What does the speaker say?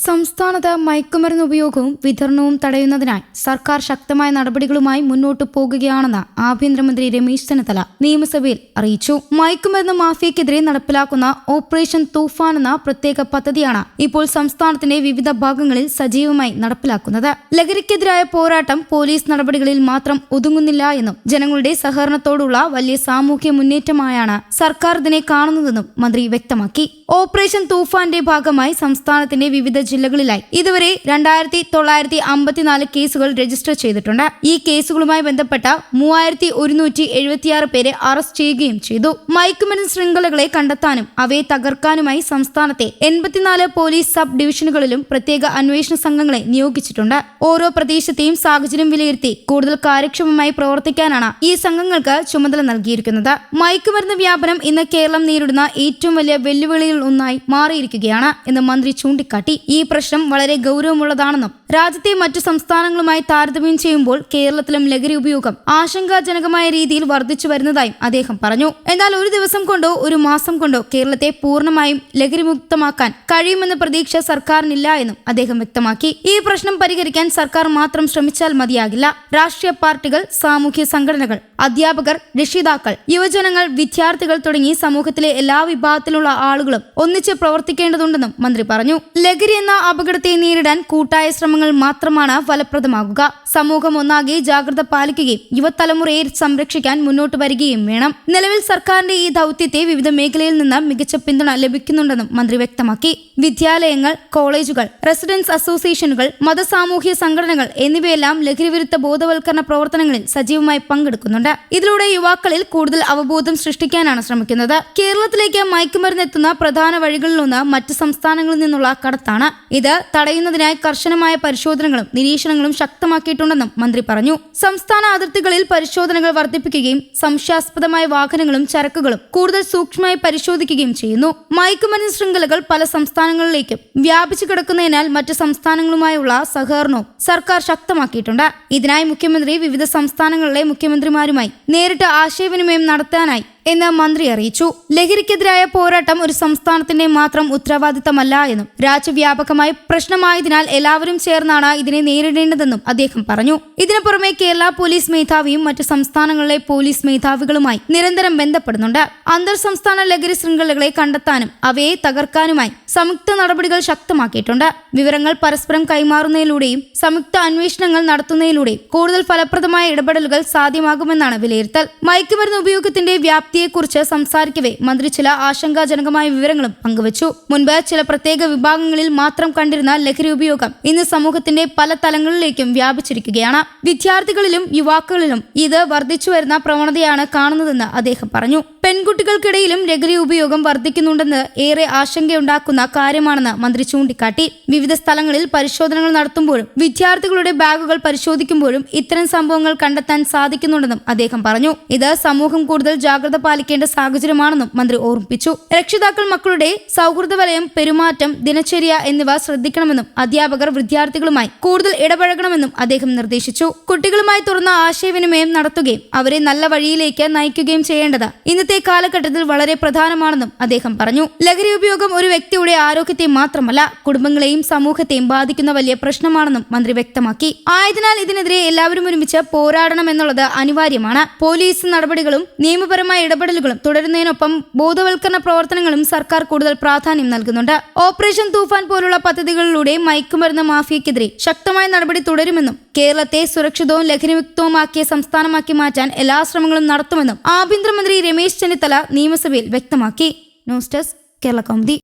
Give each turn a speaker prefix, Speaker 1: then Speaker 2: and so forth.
Speaker 1: സംസ്ഥാനത്ത് മയക്കുമരുന്ന് ഉപയോഗവും വിതരണവും തടയുന്നതിനായി സർക്കാർ ശക്തമായ നടപടികളുമായി മുന്നോട്ടു പോകുകയാണെന്ന് ആഭ്യന്തരമന്ത്രി രമേശ് ചെന്നിത്തല നിയമസഭയിൽ അറിയിച്ചു. മയക്കുമരുന്ന് മാഫിയക്കെതിരെ നടപ്പിലാക്കുന്ന ഓപ്പറേഷൻ തൂഫാൻ എന്ന പ്രത്യേക പദ്ധതിയാണ് ഇപ്പോൾ സംസ്ഥാനത്തിന്റെ വിവിധ ഭാഗങ്ങളിൽ സജീവമായി നടപ്പിലാക്കുന്നത്. ലഹരിക്കെതിരായ പോരാട്ടം പോലീസ് നടപടികളിൽ മാത്രം ഒതുങ്ങുന്നില്ല എന്നും ജനങ്ങളുടെ സഹകരണത്തോടുള്ള വലിയ സാമൂഹ്യ മുന്നേറ്റമായാണ് സർക്കാർ ഇതിനെ കാണുന്നതെന്നും മന്ത്രി വ്യക്തമാക്കി. ഓപ്പറേഷൻ തൂഫാന്റെ ഭാഗമായി സംസ്ഥാനത്തിന്റെ വിവിധ ജില്ലകളിലായി ഇതുവരെ 2954 കേസുകൾ രജിസ്റ്റർ ചെയ്തിട്ടുണ്ട്. ഈ കേസുകളുമായി ബന്ധപ്പെട്ട 3176 പേരെ അറസ്റ്റ് ചെയ്യുകയും ചെയ്തു. മയക്കുമരുന്ന് ശൃംഖലകളെ കണ്ടെത്താനും അവയെ തകർക്കാനുമായി സംസ്ഥാനത്തെ 84 പോലീസ് സബ് ഡിവിഷനുകളിലും പ്രത്യേക അന്വേഷണ സംഘങ്ങളെ നിയോഗിച്ചിട്ടുണ്ട്. ഓരോ പ്രദേശത്തെയും സാഹചര്യം വിലയിരുത്തി കൂടുതൽ കാര്യക്ഷമമായി പ്രവർത്തിക്കാനാണ് ഈ സംഘങ്ങൾക്ക് ചുമതല നൽകിയിരിക്കുന്നത്. മയക്കുമരുന്ന് വ്യാപനം ഇന്ന് കേരളം നേരിടുന്ന ഏറ്റവും വലിയ വെല്ലുവിളികളിൽ ഒന്നായി മാറിയിരിക്കുകയാണ് എന്ന് മന്ത്രി ചൂണ്ടിക്കാട്ടി. ഈ പ്രശ്നം വളരെ ഗൗരവമുള്ളതാണെന്നും രാജ്യത്തെ മറ്റു സംസ്ഥാനങ്ങളുമായി താരതമ്യം ചെയ്യുമ്പോൾ കേരളത്തിലും ലഹരി ഉപയോഗം ആശങ്കാജനകമായ രീതിയിൽ വർദ്ധിച്ചു വരുന്നതായും അദ്ദേഹം പറഞ്ഞു. എന്നാൽ ഒരു ദിവസം കൊണ്ടോ ഒരു മാസം കൊണ്ടോ കേരളത്തെ പൂർണ്ണമായും ലഹരിമുക്തമാക്കാൻ കഴിയുമെന്ന പ്രതീക്ഷ സർക്കാരിനില്ല എന്നും അദ്ദേഹം വ്യക്തമാക്കി. ഈ പ്രശ്നം പരിഹരിക്കാൻ സർക്കാർ മാത്രം ശ്രമിച്ചാൽ മതിയാകില്ല. രാഷ്ട്രീയ പാർട്ടികൾ, സാമൂഹ്യ സംഘടനകൾ, അധ്യാപകർ, രക്ഷിതാക്കൾ, യുവജനങ്ങൾ, വിദ്യാർത്ഥികൾ തുടങ്ങി സമൂഹത്തിലെ എല്ലാ വിഭാഗത്തിലുള്ള ആളുകളും ഒന്നിച്ച് പ്രവർത്തിക്കേണ്ടതുണ്ടെന്നും മന്ത്രി പറഞ്ഞു. ലഹരി എന്ന അപകടത്തെ നേരിടാൻ കൂട്ടായ ശ്രമങ്ങൾ മാത്രമാണ് ഫലപ്രദമാകുക. സമൂഹം ഒന്നാകെ ജാഗ്രത പാലിക്കുകയും യുവതലമുറയെ സംരക്ഷിക്കാൻ മുന്നോട്ട് വരികയും വേണം. നിലവിൽ സർക്കാരിന്റെ ഈ ദൗത്യത്തെ വിവിധ മേഖലയിൽ നിന്ന് മികച്ച പിന്തുണ ലഭിക്കുന്നുണ്ടെന്നും മന്ത്രി വ്യക്തമാക്കി. വിദ്യാലയങ്ങൾ, കോളേജുകൾ, റെസിഡൻസ് അസോസിയേഷനുകൾ, മതസാമൂഹ്യ സംഘടനകൾ എന്നിവയെല്ലാം ലഹരിവിരുദ്ധ ബോധവൽക്കരണ പ്രവർത്തനങ്ങളിൽ സജീവമായി പങ്കെടുക്കുന്നുണ്ട്. ഇതിലൂടെ യുവാക്കളിൽ കൂടുതൽ അവബോധം സൃഷ്ടിക്കാനാണ് ശ്രമിക്കുന്നത്. കേരളത്തിലേക്ക് മയക്കുമരുന്ന് എത്തുന്ന പ്രധാന വഴികളിലൊന്ന് മറ്റ് സംസ്ഥാനങ്ങളിൽ നിന്നുള്ള കടത്താണ്. ഇത് തടയുന്നതിനായി കർശനമായ പരിശോധനകളും നിരീക്ഷണങ്ങളും ശക്തമാക്കിയിട്ടുണ്ടെന്നും മന്ത്രി പറഞ്ഞു. സംസ്ഥാന അതിർത്തികളിൽ പരിശോധനകൾ വർദ്ധിപ്പിക്കുകയും സംശയാസ്പദമായ വാഹനങ്ങളും ചരക്കുകളും കൂടുതൽ സൂക്ഷ്മമായി പരിശോധിക്കുകയും ചെയ്യുന്നു. മയക്കുമരുന്ന് ശൃംഖലകൾ പല സംസ്ഥാനങ്ങളിലേക്കും വ്യാപിച്ചു കിടക്കുന്നതിനാൽ മറ്റ് സംസ്ഥാനങ്ങളുമായുള്ള സഹകരണവും സർക്കാർ ശക്തമാക്കിയിട്ടുണ്ട്. ഇതിനായി മുഖ്യമന്ത്രി വിവിധ സംസ്ഥാനങ്ങളിലെ മുഖ്യമന്ത്രിമാരുമായി നേരിട്ട് ആശയവിനിമയം നടത്താനായി എന്ന് മന്ത്രി അറിയിച്ചു. ലഹരിക്കെതിരായ പോരാട്ടം ഒരു സംസ്ഥാനത്തിന്റെ മാത്രം ഉത്തരവാദിത്തമല്ല എന്നും രാജ്യവ്യാപകമായ പ്രശ്നമായതിനാൽ എല്ലാവരും ചേർന്നാണ് ഇതിനെ നേരിടേണ്ടതെന്നും അദ്ദേഹം പറഞ്ഞു. ഇതിനു പുറമെ കേരള പോലീസ് മേധാവിയും മറ്റു സംസ്ഥാനങ്ങളിലെ പോലീസ് മേധാവികളുമായി നിരന്തരം ബന്ധപ്പെടുന്നുണ്ട്. അന്തർ സംസ്ഥാന ലഹരി ശൃംഖലകളെ കണ്ടെത്താനും അവയെ തകർക്കാനുമായി സംയുക്ത നടപടികൾ ശക്തമാക്കിയിട്ടുണ്ട്. വിവരങ്ങൾ പരസ്പരം കൈമാറുന്നതിലൂടെയും സംയുക്ത അന്വേഷണങ്ങൾ നടത്തുന്നതിലൂടെയും കൂടുതൽ ഫലപ്രദമായ ഇടപെടലുകൾ സാധ്യമാകുമെന്നാണ് വിലയിരുത്തൽ. മയക്കുമരുന്ന് ഉപയോഗത്തിന്റെ വ്യാപ്തിയെക്കുറിച്ച് സംസാരിക്കവേ മന്ത്രി ചില ആശങ്കാജനകമായ വിവരങ്ങളും പങ്കുവച്ചു. മുൻപ് ചില പ്രത്യേക വിഭാഗങ്ങളിൽ മാത്രം കണ്ടിരുന്ന ലഹരി ഉപയോഗം ഇന്ന് സമൂഹത്തിന്റെ പല തലങ്ങളിലേക്കും വ്യാപിച്ചിരിക്കുകയാണ്. വിദ്യാർത്ഥികളിലും യുവാക്കളിലും ഇത് വർദ്ധിച്ചു വരുന്ന പ്രവണതയാണ് കാണുന്നതെന്ന് അദ്ദേഹം പറഞ്ഞു. പെൺകുട്ടികൾക്കിടയിലും ലഹരി ഉപയോഗം വർദ്ധിക്കുന്നുണ്ടെന്ന് ഏറെ ആശങ്കയുണ്ടാക്കുന്ന കാര്യമാണെന്ന് മന്ത്രി ചൂണ്ടിക്കാട്ടി. വിവിധ സ്ഥലങ്ങളിൽ പരിശോധനകൾ നടത്തുമ്പോഴും വിദ്യാർത്ഥികളുടെ ബാഗുകൾ പരിശോധിക്കുമ്പോഴും ഇത്തരം സംഭവങ്ങൾ കണ്ടെത്താൻ സാധിക്കുന്നുണ്ടെന്നും അദ്ദേഹം പറഞ്ഞു. ഇത് സമൂഹം കൂടുതൽ ജാഗ്രത പാലിക്കേണ്ട സാഹചര്യമാണെന്നും മന്ത്രി ഓർമ്മിപ്പിച്ചു. രക്ഷിതാക്കൾ മക്കളുടെ സൗഹൃദ വലയം, പെരുമാറ്റം, ദിനചര്യ എന്നിവ ശ്രദ്ധിക്കണമെന്നും അധ്യാപകർ വിദ്യാർത്ഥികളുമായി കൂടുതൽ ഇടപഴകണമെന്നും അദ്ദേഹം നിർദ്ദേശിച്ചു. കുട്ടികളുമായി തുറന്ന ആശയവിനിമയം നടത്തുകയും അവരെ നല്ല വഴിയിലേക്ക് നയിക്കുകയും ചെയ്യേണ്ടത് ഇന്നത്തെ കാലഘട്ടത്തിൽ വളരെ പ്രധാനമാണെന്നും അദ്ദേഹം പറഞ്ഞു. ലഹരി ഉപയോഗം ഒരു വ്യക്തിയുടെ ആരോഗ്യത്തെ മാത്രമല്ല കുടുംബങ്ങളെയും സമൂഹത്തെയും ബാധിക്കുന്ന വലിയ പ്രശ്നമാണെന്നും മന്ത്രി വ്യക്തമാക്കി. ആയതിനാൽ ഇതിനെതിരെ എല്ലാവരും ഒരുമിച്ച് പോരാടണമെന്നുള്ളത് അനിവാര്യമാണ്. പോലീസ് നടപടികളും നിയമപരമായ ഇടപെടലുകളും തുടരുന്നതിനൊപ്പം ബോധവൽക്കരണ പ്രവർത്തനങ്ങളും സർക്കാർ കൂടുതൽ പ്രാധാന്യം നൽകുന്നുണ്ട്. ഓപ്പറേഷൻ തൂഫാൻ പോലുള്ള പദ്ധതികളിലൂടെ മയക്കുമരുന്ന് മാഫിയക്കെതിരെ ശക്തമായ നടപടി തുടരുമെന്നും കേരളത്തെ സുരക്ഷിതവും ലഹരിമുക്തവുമാക്കിയ സംസ്ഥാനമാക്കി മാറ്റാൻ എല്ലാ ശ്രമങ്ങളും നടത്തുമെന്നും ആഭ്യന്തരമന്ത്രി രമേശ് ചെന്നിത്തല നിയമസഭയിൽ വ്യക്തമാക്കി. News desk Kerala Kaumudi.